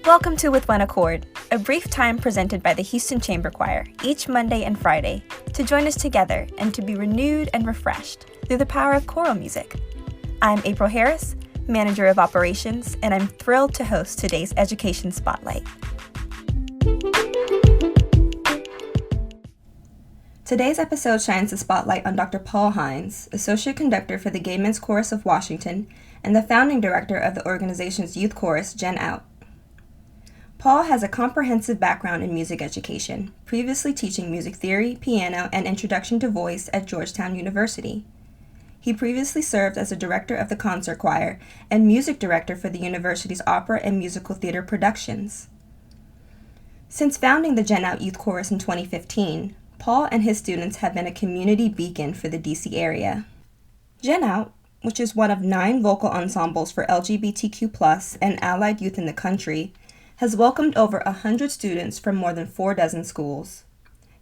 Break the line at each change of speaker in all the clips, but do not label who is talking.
Welcome to With One Accord, a brief time presented by the Houston Chamber Choir each Monday and Friday to join us together and to be renewed and refreshed through the power of choral music. I'm April Harris, Manager of Operations, and I'm thrilled to host today's Education Spotlight. Today's episode shines the spotlight on Dr. Paul Heins, Associate Conductor for the Gay Men's Chorus of Washington and the founding director of the organization's youth chorus, GenOUT. Paul has a comprehensive background in music education, previously teaching music theory, piano, and introduction to voice at Georgetown University. He previously served as a director of the concert choir and music director for the university's opera and musical theater productions. Since founding the GenOUT Youth Chorus in 2015, Paul and his students have been a community beacon for the DC area. GenOUT, which is one of 9 vocal ensembles for LGBTQ+ and allied youth in the country, has welcomed over 100 students from more than 4 dozen schools.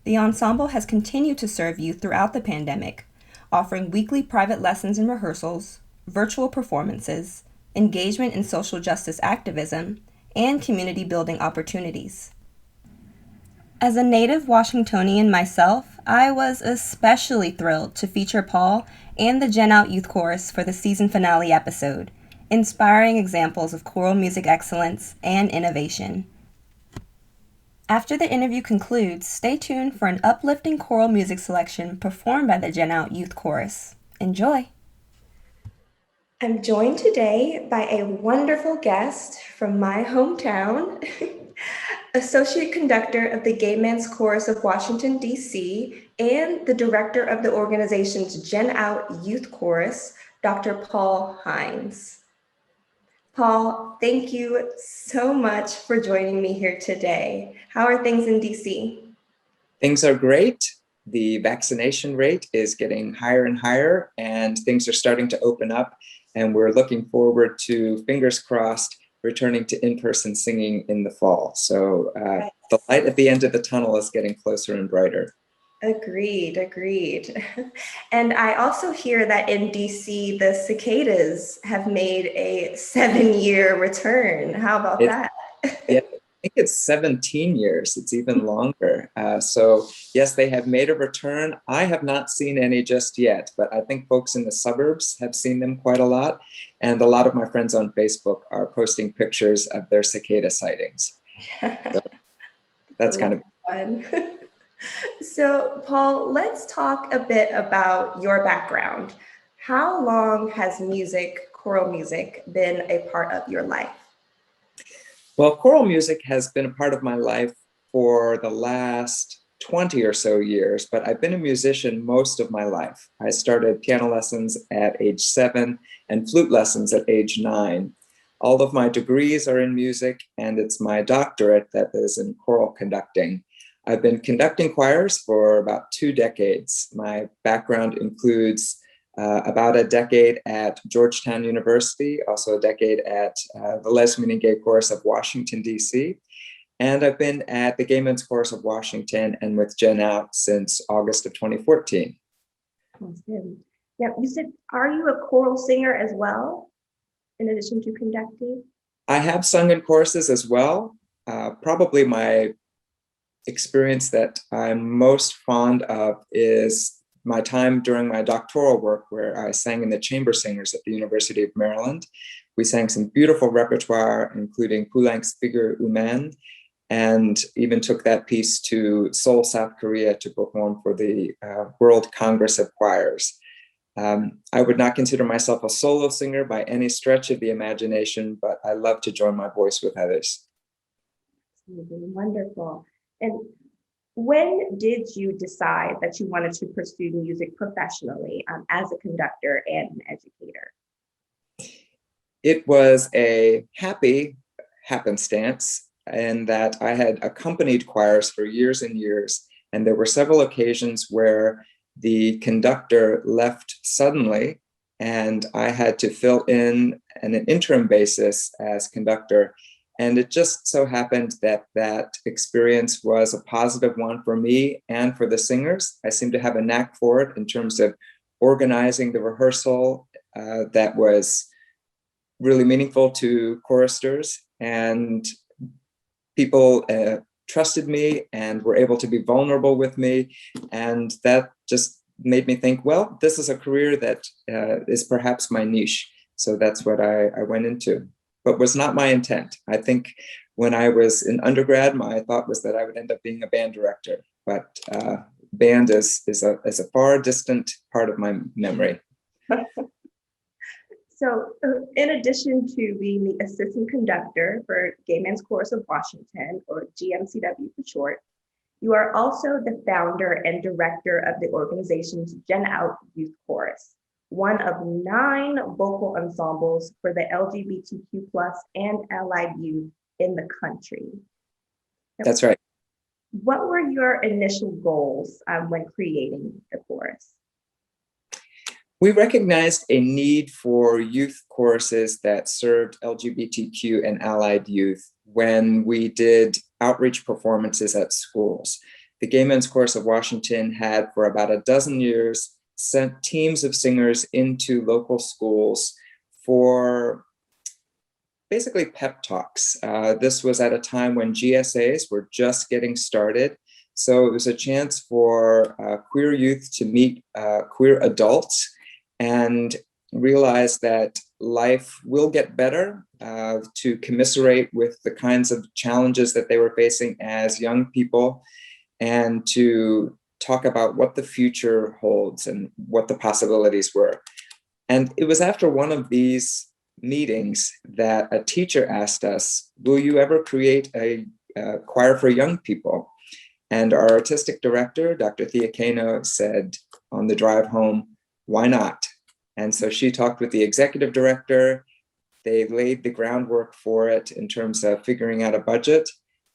The ensemble has continued to serve youth throughout the pandemic, offering weekly private lessons and rehearsals, virtual performances, engagement in social justice activism, and community building opportunities. As a native Washingtonian myself, I was especially thrilled to feature Paul and the GenOUT Youth Chorus for the season finale episode, inspiring examples of choral music excellence and innovation. After the interview concludes, stay tuned for an uplifting choral music selection performed by the GenOUT Youth Chorus. Enjoy! I'm joined today by a wonderful guest from my hometown, Associate Conductor of the Gay Men's Chorus of Washington, D.C., and the Director of the organization's GenOUT Youth Chorus, Dr. Paul Heins. Paul, thank you so much for joining me here today. How are things in DC?
Things are great. The vaccination rate is getting higher and higher, and things are starting to open up. And we're looking forward to, fingers crossed, returning to in-person singing in the fall. So the light at the end of the tunnel is getting closer and brighter.
Agreed. And I also hear that in DC, the cicadas have made a 7-year return. How about that?
Yeah, I think it's 17 years. It's even longer. So yes, they have made a return. I have not seen any just yet, but I think folks in the suburbs have seen them quite a lot. And a lot of my friends on Facebook are posting pictures of their cicada sightings. So that's kind of
fun. So, Paul, let's talk a bit about your background. How long has music, choral music, been a part of your life?
Well, choral music has been a part of my life for the last 20 or so years, but I've been a musician most of my life. I started piano lessons at age 7 and flute lessons at age 9. All of my degrees are in music, and it's my doctorate that is in choral conducting. I've been conducting choirs for about 2 decades. My background includes about a decade at Georgetown University, also a decade at the Lesbian and Gay Chorus of Washington, D.C. And I've been at the Gay Men's Chorus of Washington and with GenOUT since August of 2014.
That's good. Yeah, you said, are you a choral singer as well, in addition to conducting?
I have sung in choruses as well. Probably my experience that I'm most fond of is my time during my doctoral work, where I sang in the chamber singers at the University of Maryland. We sang some beautiful repertoire, including Poulenc's Figure Humaine, and even took that piece to Seoul, South Korea to perform for the World Congress of Choirs. I would not consider myself a solo singer by any stretch of the imagination, but I love to join my voice with others.
Wonderful. And when did you decide that you wanted to pursue music professionally as a conductor and an educator?
It was a happy happenstance in that I had accompanied choirs for years and years, and there were several occasions where the conductor left suddenly, and I had to fill in on an interim basis as conductor. And it just so happened that that experience was a positive one for me and for the singers. I seem to have a knack for it in terms of organizing the rehearsal that was really meaningful to choristers. And people trusted me and were able to be vulnerable with me. And that just made me think, well, this is a career that is perhaps my niche. So that's what I went into, but was not my intent. I think when I was in undergrad, my thought was that I would end up being a band director, but band is a far distant part of my memory.
So in addition to being the assistant conductor for Gay Men's Chorus of Washington, or GMCW for short, you are also the founder and director of the organization's GenOUT Youth Chorus, one of 9 vocal ensembles for the LGBTQ plus and allied youth in the country.
That's right.
What were your initial goals when creating the chorus?
We recognized a need for youth choruses that served LGBTQ and allied youth when we did outreach performances at schools. The Gay Men's Chorus of Washington had for about a dozen years sent teams of singers into local schools for basically pep talks. This was at a time when GSAs were just getting started. So it was a chance for queer youth to meet queer adults and realize that life will get better, to commiserate with the kinds of challenges that they were facing as young people, and to talk about what the future holds and what the possibilities were. And it was after one of these meetings that a teacher asked us, will you ever create a choir for young people? And our artistic director, Dr. Thea Kano, said on the drive home, why not? And so she talked with the executive director. They laid the groundwork for it in terms of figuring out a budget.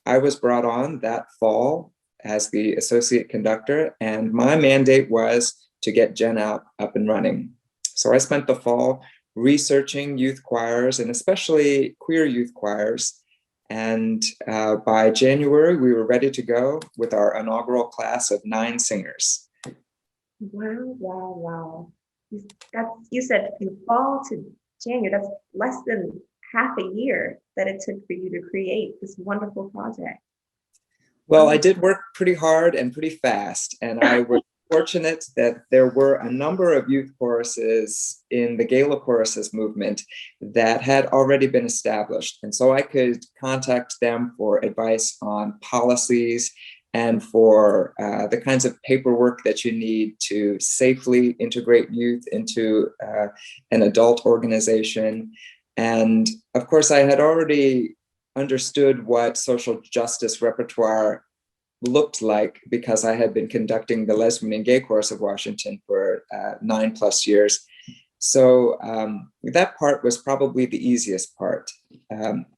I was brought on that fall as the associate conductor, and my mandate was to get GenOUT up and running. So I spent the fall researching youth choirs, and especially queer youth choirs. And by January, we were ready to go with our inaugural class of 9 singers.
Wow, wow, wow. You said from fall to January, that's less than half a year that it took for you to create this wonderful project.
Well, I did work pretty hard and pretty fast, and I was fortunate that there were a number of youth choruses in the Gala choruses movement that had already been established. And so I could contact them for advice on policies and for the kinds of paperwork that you need to safely integrate youth into an adult organization. And of course, I had already understood what social justice repertoire looked like because I had been conducting the Lesbian and Gay Chorus of Washington for 9+ years. So that part was probably the easiest part.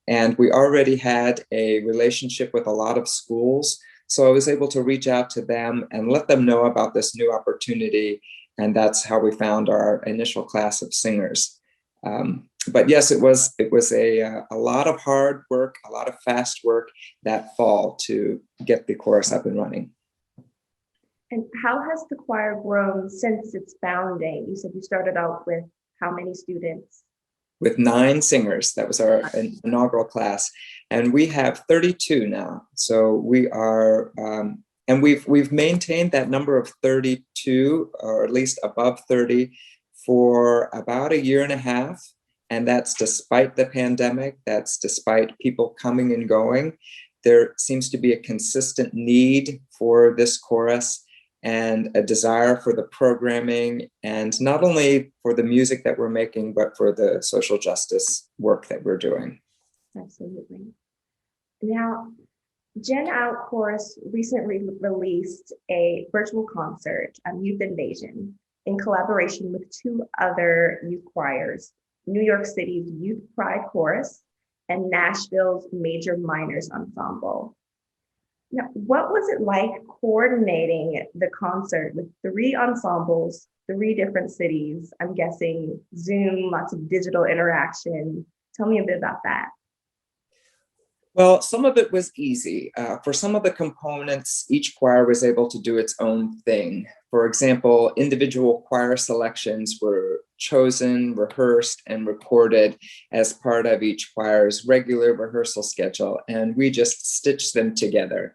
And we already had a relationship with a lot of schools. So I was able to reach out to them and let them know about this new opportunity. And that's how we found our initial class of singers. But yes, it was a lot of hard work, a lot of fast work that fall to get the chorus up and running.
And how has the choir grown since its founding? You said you started out with how many students?
With 9 singers. That was our inaugural class. And we have 32 now. So we are, and we've maintained that number of 32, or at least above 30, for about a year and a half. And that's despite the pandemic, that's despite people coming and going. There seems to be a consistent need for this chorus and a desire for the programming, and not only for the music that we're making, but for the social justice work that we're doing.
Absolutely. Now, GenOUT Chorus recently released a virtual concert, Youth Invasion, in collaboration with 2 other youth choirs, New York City's Youth Pride Chorus and Nashville's Major Minors Ensemble. Now, what was it like coordinating the concert with 3 ensembles, 3 different cities? I'm guessing Zoom, lots of digital interaction. Tell me a bit about that.
Well, some of it was easy. For some of the components, each choir was able to do its own thing. For example, individual choir selections were chosen, rehearsed, and recorded as part of each choir's regular rehearsal schedule, and we just stitched them together.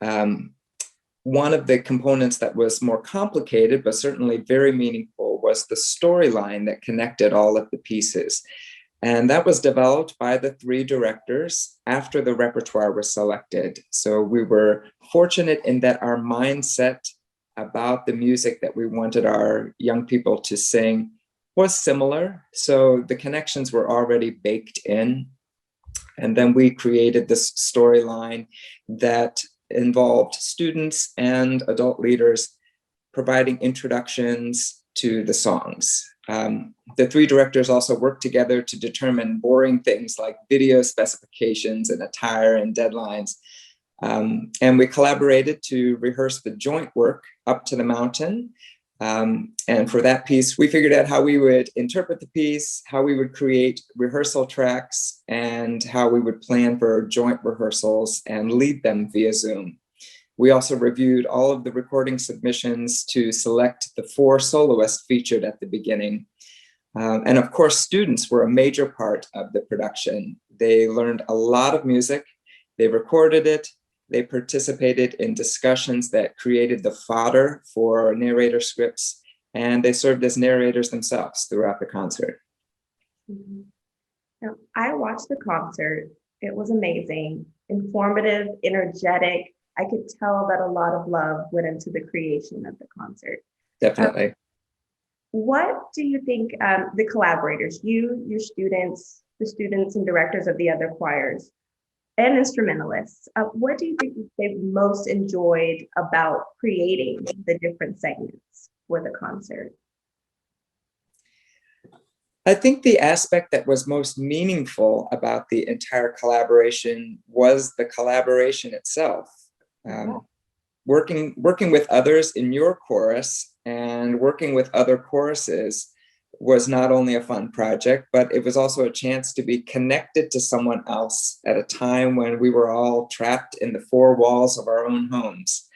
One of the components that was more complicated, but certainly very meaningful, was the storyline that connected all of the pieces. And that was developed by the three directors after the repertoire was selected. So we were fortunate in that our mindset about the music that we wanted our young people to sing was similar. So the connections were already baked in. And then we created this storyline that involved students and adult leaders providing introductions to the songs. The three directors also worked together to determine boring things like video specifications and attire and deadlines. And we collaborated to rehearse the joint work Up to the Mountain. And for that piece, we figured out how we would interpret the piece, how we would create rehearsal tracks, and how we would plan for joint rehearsals and lead them via Zoom. We also reviewed all of the recording submissions to select the 4 soloists featured at the beginning. And of course, students were a major part of the production. They learned a lot of music, they recorded it, they participated in discussions that created the fodder for narrator scripts, and they served as narrators themselves throughout the concert.
Mm-hmm. Now, I watched the concert. It was amazing, informative, energetic. I could tell that a lot of love went into the creation of the concert.
Definitely.
What do you think the collaborators, you, your students, the students and directors of the other choirs, and instrumentalists, what do you think they most enjoyed about creating the different segments for the concert?
I think the aspect that was most meaningful about the entire collaboration was the collaboration itself. Working with others in your chorus and working with other choruses was not only a fun project, but it was also a chance to be connected to someone else at a time when we were all trapped in the 4 walls of our own homes.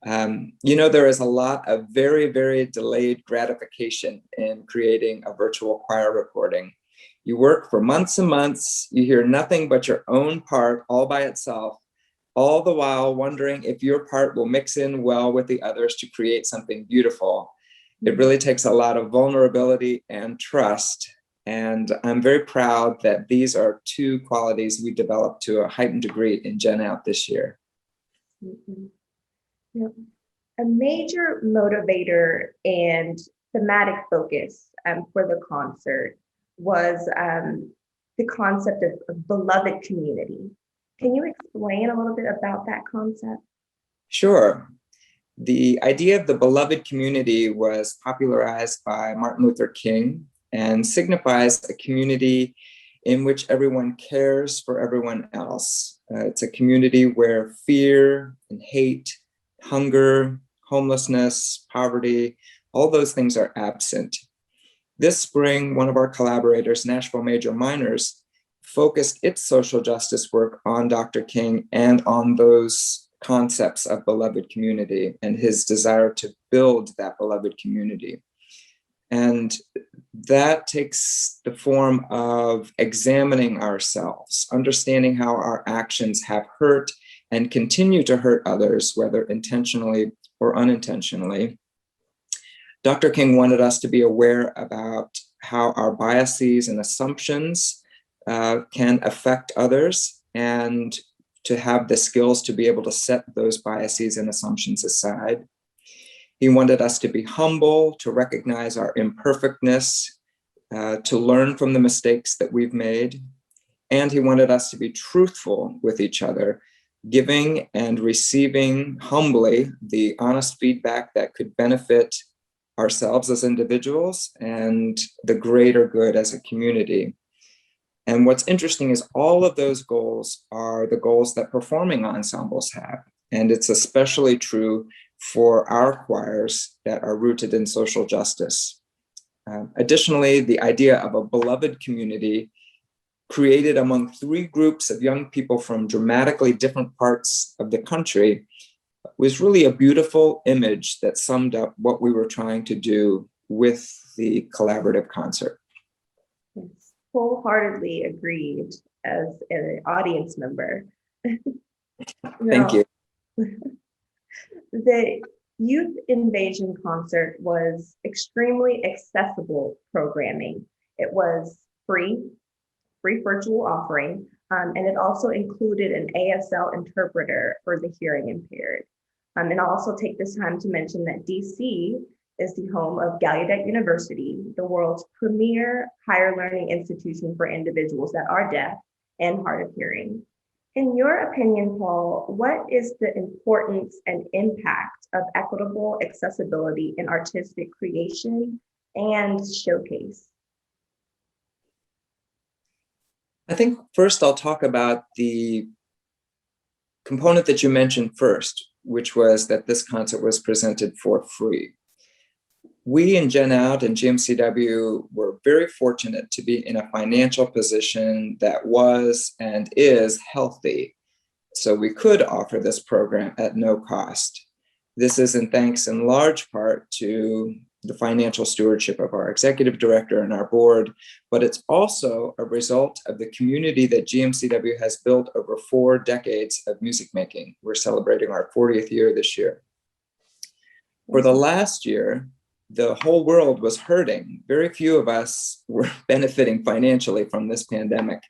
There is a lot of very, very delayed gratification in creating a virtual choir recording. You work for months and months, you hear nothing but your own part all by itself, all the while wondering if your part will mix in well with the others to create something beautiful. It really takes a lot of vulnerability and trust. And I'm very proud that these are 2 qualities we developed to a heightened degree in GenOUT this year.
Mm-hmm. Yep. A major motivator and thematic focus for the concert was the concept of beloved community. Can you explain a little bit about that concept?
Sure. The idea of the beloved community was popularized by Martin Luther King and signifies a community in which everyone cares for everyone else. It's a community where fear and hate, hunger, homelessness, poverty, all those things are absent. This spring, one of our collaborators, Nashville Major Minors, focused its social justice work on Dr. King and on those concepts of beloved community and his desire to build that beloved community. And that takes the form of examining ourselves, understanding how our actions have hurt and continue to hurt others, whether intentionally or unintentionally. Dr. King wanted us to be aware about how our biases and assumptions can affect others, and to have the skills to be able to set those biases and assumptions aside. He wanted us to be humble, to recognize our imperfectness, to learn from the mistakes that we've made. And he wanted us to be truthful with each other, giving and receiving humbly the honest feedback that could benefit ourselves as individuals and the greater good as a community. And what's interesting is all of those goals are the goals that performing ensembles have. And it's especially true for our choirs that are rooted in social justice. Additionally, the idea of a beloved community created among 3 groups of young people from dramatically different parts of the country was really a beautiful image that summed up what we were trying to do with the collaborative concert.
Yes, wholeheartedly agreed as an audience member.
Thank you.
The Youth Invasion concert was extremely accessible programming. It was free virtual offering, and it also included an ASL interpreter for the hearing impaired. And I'll also take this time to mention that DC is the home of Gallaudet University, the world's premier higher learning institution for individuals that are deaf and hard of hearing. In your opinion, Paul, what is the importance and impact of equitable accessibility in artistic creation and showcase?
I think first I'll talk about the component that you mentioned first, which was that this concert was presented for free. We in GenOUT and GMCW were very fortunate to be in a financial position that was and is healthy, so we could offer this program at no cost. This is in thanks in large part to the financial stewardship of our executive director and our board, but it's also a result of the community that GMCW has built over 4 decades of music making. We're celebrating our 40th year this year. For the last year, the whole world was hurting. Very few of us were benefiting financially from this pandemic.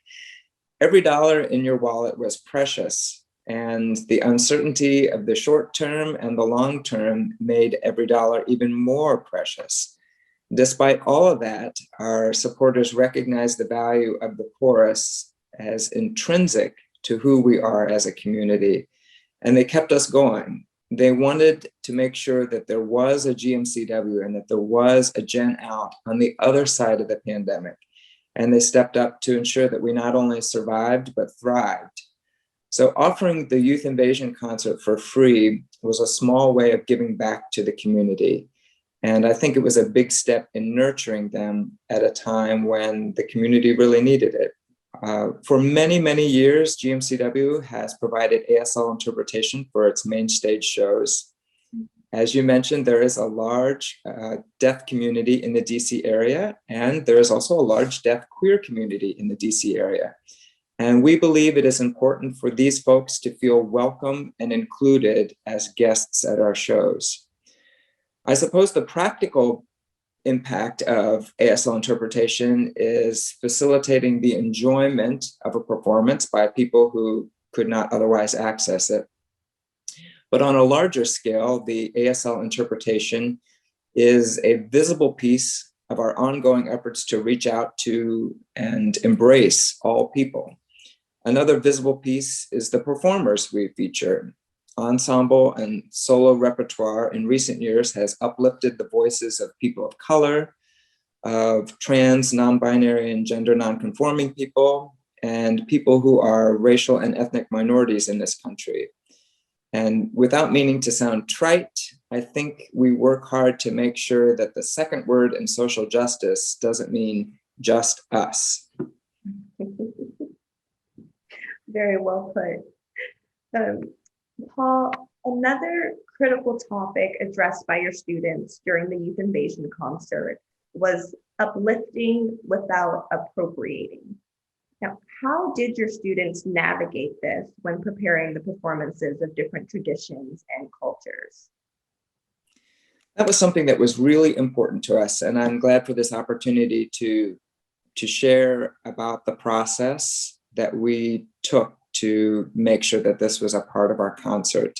Every dollar in your wallet was precious, and the uncertainty of the short term and the long term made every dollar even more precious. Despite all of that, our supporters recognized the value of the chorus as intrinsic to who we are as a community, and they kept us going. They wanted to make sure that there was a GMCW and that there was a GenOUT on the other side of the pandemic. And they stepped up to ensure that we not only survived, but thrived. So offering the Youth Invasion concert for free was a small way of giving back to the community. And I think it was a big step in nurturing them at a time when the community really needed it. For many, many years, GMCW has provided ASL interpretation for its main stage shows. As you mentioned, there is a large deaf community in the DC area, and there is also a large deaf queer community in the DC area. And we believe it is important for these folks to feel welcome and included as guests at our shows. I suppose the practical impact of ASL interpretation is facilitating the enjoyment of a performance by people who could not otherwise access it. But on a larger scale, the ASL interpretation is a visible piece of our ongoing efforts to reach out to and embrace all people. Another visible piece is the performers we feature. Ensemble and solo repertoire in recent years has uplifted the voices of people of color, of trans, non-binary, and gender non-conforming people, and people who are racial and ethnic minorities in this country. And without meaning to sound trite, I think we work hard to make sure that the second word in social justice doesn't mean just us.
Very well put. Paul, another critical topic addressed by your students during the Youth Invasion concert was uplifting without appropriating. Now, how did your students navigate this when preparing the performances of different traditions and cultures?
That was something that was really important to us, and I'm glad for this opportunity to share about the process that we took to make sure that this was a part of our concert.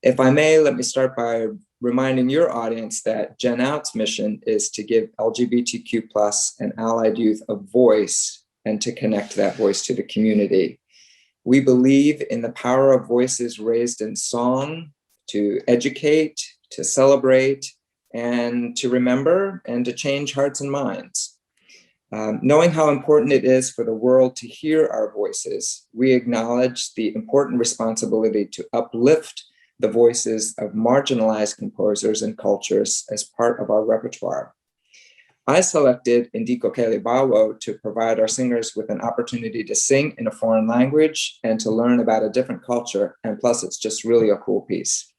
If I may, let me start by reminding your audience that GenOUT's mission is to give LGBTQ+ and allied youth a voice and to connect that voice to the community. We believe in the power of voices raised in song to educate, to celebrate, and to remember, and to change hearts and minds. Knowing how important it is for the world to hear our voices, we acknowledge the important responsibility to uplift the voices of marginalized composers and cultures as part of our repertoire. I selected Indiko Kelibawo to provide our singers with an opportunity to sing in a foreign language and to learn about a different culture. And plus, it's just really a cool piece.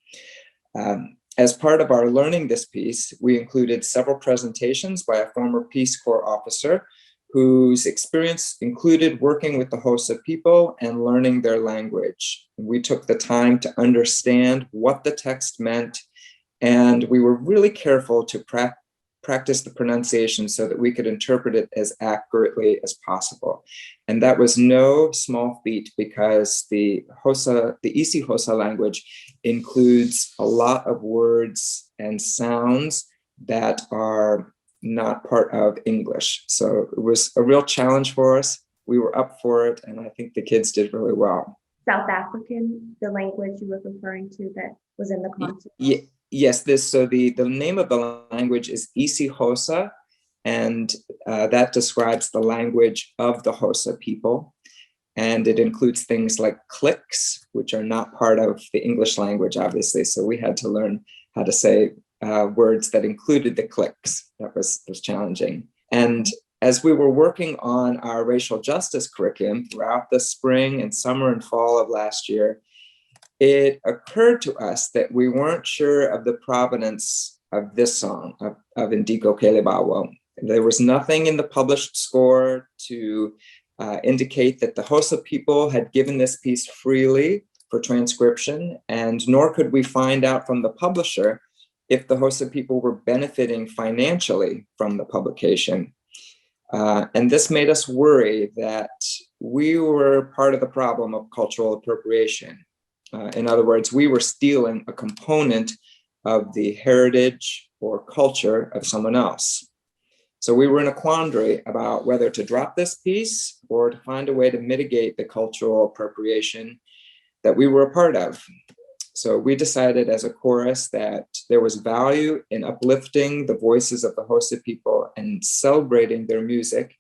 As part of our learning this piece, we included several presentations by a former Peace Corps officer whose experience included working with the Xhosa people and learning their language. We took the time to understand what the text meant, and we were really careful to practice the pronunciation so that we could interpret it as accurately as possible. And that was no small feat because the Isi Xhosa language includes a lot of words and sounds that are not part of English. So it was a real challenge for us. We were up for it, and I think the kids did really well.
South African, the language you were referring to that was in the concert?
Yes, the name of the language is Isi Xhosa, and that describes the language of the Xhosa people. And it includes things like clicks, which are not part of the English language, obviously. So we had to learn how to say words that included the clicks. That was challenging. And as we were working on our racial justice curriculum throughout the spring and summer and fall of last year, it occurred to us that we weren't sure of the provenance of this song, of Indiko Kelibawo. There was nothing in the published score to indicate that the Xhosa people had given this piece freely for transcription, and nor could we find out from the publisher if the Xhosa people were benefiting financially from the publication. And this made us worry that we were part of the problem of cultural appropriation. In other words, we were stealing a component of the heritage or culture of someone else. So we were in a quandary about whether to drop this piece or to find a way to mitigate the cultural appropriation that we were a part of. So we decided as a chorus that there was value in uplifting the voices of the Xhosa people and celebrating their music,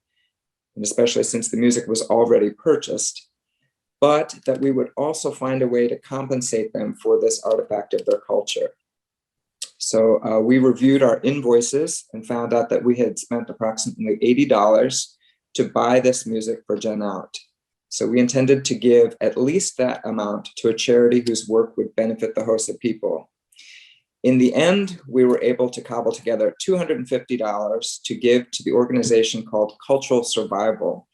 and especially since the music was already purchased, but that we would also find a way to compensate them for this artifact of their culture. So we reviewed our invoices and found out that we had spent approximately $80 to buy this music for GenOUT. So we intended to give at least that amount to a charity whose work would benefit the Xhosa people. In the end, we were able to cobble together $250 to give to the organization called Cultural Survival,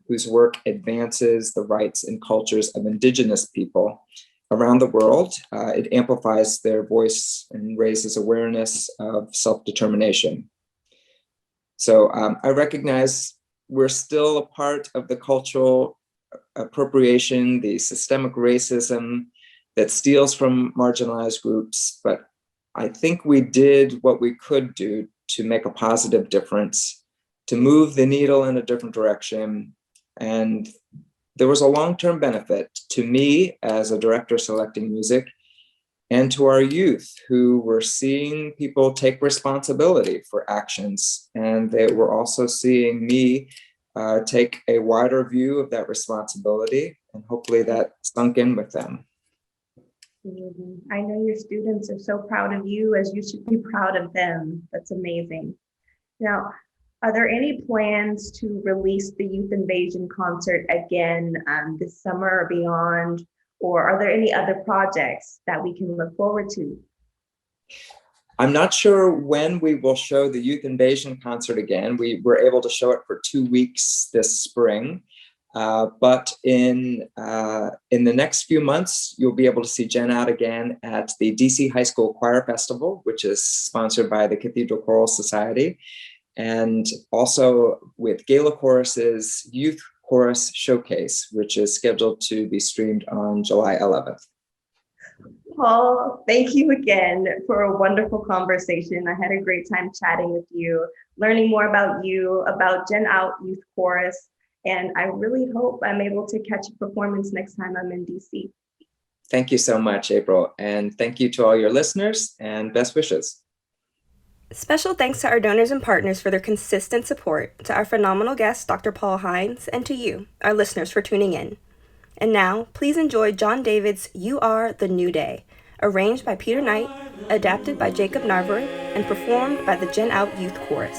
whose work advances the rights and cultures of Indigenous people around the world. It amplifies their voice and raises awareness of self-determination. So I recognize we're still a part of the cultural appropriation, the systemic racism that steals from marginalized groups, but I think we did what we could do to make a positive difference, to move the needle in a different direction. And there was a long-term benefit to me as a director selecting music and to our youth who were seeing people take responsibility for actions. And they were also seeing me take a wider view of that responsibility, and hopefully that sunk in with them.
I know your students are so proud of you, as you should be proud of them. That's amazing. Now, are there any plans to release the Youth Invasion concert again this summer or beyond? Or are there any other projects that we can look forward to?
I'm not sure when we will show the Youth Invasion concert again. We were able to show it for 2 weeks this spring. But in the next few months, you'll be able to see GenOUT again at the DC High School Choir Festival, which is sponsored by the Cathedral Choral Society, and also with Gala Chorus's Youth Chorus Showcase, which is scheduled to be streamed on July 11th.
Paul, thank you again for a wonderful conversation. I had a great time chatting with you, learning more about you, about GenOUT Youth Chorus, and I really hope I'm able to catch a performance next time I'm in DC.
Thank you so much, April, and thank you to all your listeners, and best wishes.
Special thanks to our donors and partners for their consistent support, to our phenomenal guest, Dr. Paul Heins, and to you, our listeners, for tuning in. And now, please enjoy John David's You Are the New Day, arranged by Peter Knight, adapted by Jacob Narver, and performed by the GenOUT Youth Chorus.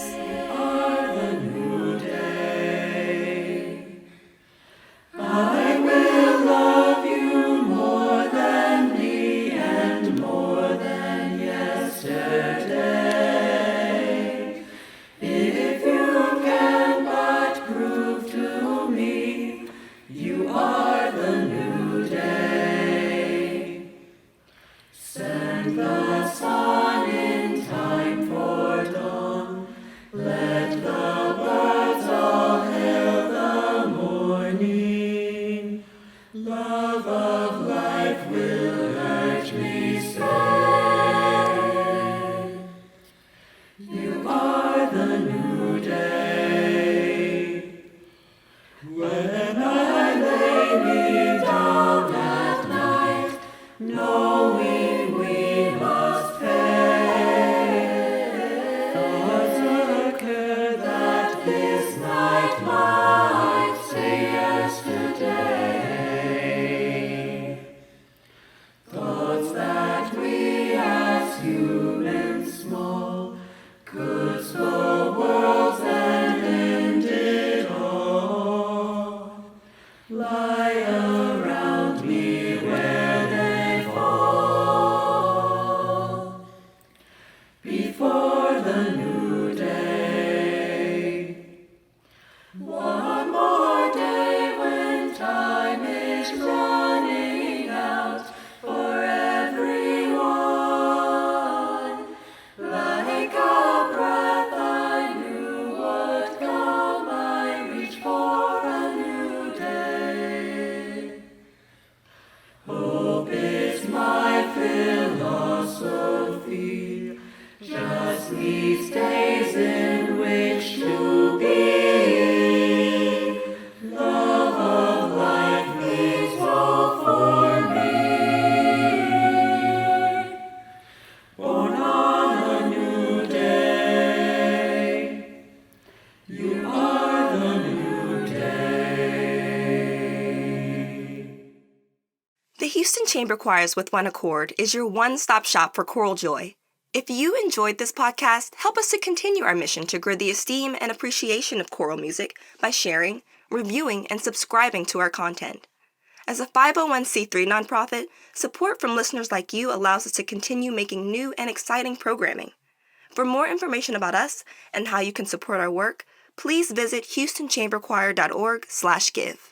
Houston Chamber Choirs with One Accord is your one-stop shop for choral joy. If you enjoyed this podcast, help us to continue our mission to grow the esteem and appreciation of choral music by sharing, reviewing, and subscribing to our content. As a 501c3 nonprofit, support from listeners like you allows us to continue making new and exciting programming. For more information about us and how you can support our work, please visit houstonchamberchoir.org/give.